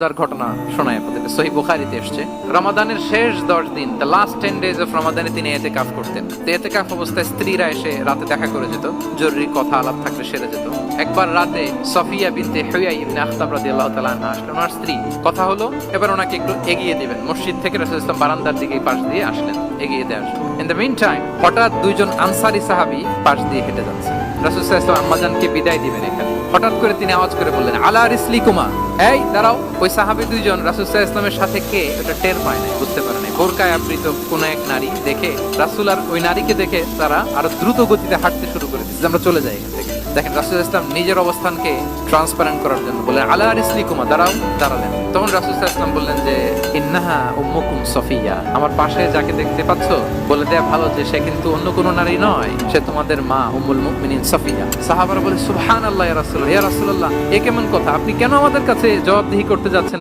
তার ঘটনা শোনায় আপনাদের, সহিহ বুখারীতে এসেছে। রমাদানের শেষ 10 দিন, দ্য লাস্ট 10 ডেজ অফ রমাদানে তিনি ইতিকাফ করতেন। ইতিকাফ অবস্থায় স্ত্রীরা এসে রাতে দেখা করে যেত, জরুরি কথা আলাপ থাকলে সেরে যেত। একবার রাতে সফিয়া বিনতে হুয়াই ইবনে আখতাব রাদিয়াল্লাহু তাআলা আনহা আসলেন, ওনার স্ত্রী। কথা হলো এবার ওনাকে একটু এগিয়ে দিবেন। মসজিদ থেকে রাসূলুল্লাহ সাল্লাল্লাহু আলাইহি ওয়াসাল্লাম বারান্দার দিকে পাশ দিয়ে আসলেন, এগিয়ে দিয়ে আসলেন। ইন দ্য মিন টাইম হঠাৎ দুইজন আনসারী সাহাবী পাশ দিয়ে হেঁটে যাচ্ছে। রাসূলুল্লাহ সাল্লাল্লাহু আলাইহি ওয়াসাল্লাম আম্মাজানকে বিদায় দিবেন এখানে, হঠাৎ করে তিনি আওয়াজ করে বললেন, আলা রিসলিকুমা, এই দাঁড়াও। ওই সাহাবী দুইজন রাসূল সাল্লাল্লাহু আলাইহি ওয়াসাল্লামের সাথে কে এটা টের পায় নাই, বুঝতে পারে নাই। বোরকায় আবৃত কোন এক নারী দেখে রাসূল আর ওই নারীকে দেখে তারা আরো দ্রুত গতিতে হাঁটতে শুরু করে দিচ্ছে, আমরা চলে যাই এখান থেকে। দেখেন রাসূল সাল্লাল্লাহু আলাইহি ওয়াসাল্লাম নিজের অবস্থানকে ট্রান্সপারেন্ট করার জন্য বললেন, আলা রিসলিকুমা, দাঁড়াও। দাঁড়ালেন। তখন রাসূল সাল্লাল্লাহু আলাইহি ওয়াসাল্লাম বললেন যে, ইন্নাহা উম্মুকুম সফিয়া, আমার পাশে যাকে দেখতে পাচ্ছ বলে দেয়া ভালো যে সে কিন্তু অন্য কোনো নারী নয়, সে তোমাদের মা উম্মুল মুমিনিন সফিয়া। সাহাবারা বলে, সুবহানাল্লাহ ইয়া রাসূলুল্লাহ, ইয়া রাসূলুল্লাহ, এ কেমন কথা, আপনি কেন আমাদের কাছে জবাবদিহি করতে যাচ্ছেন?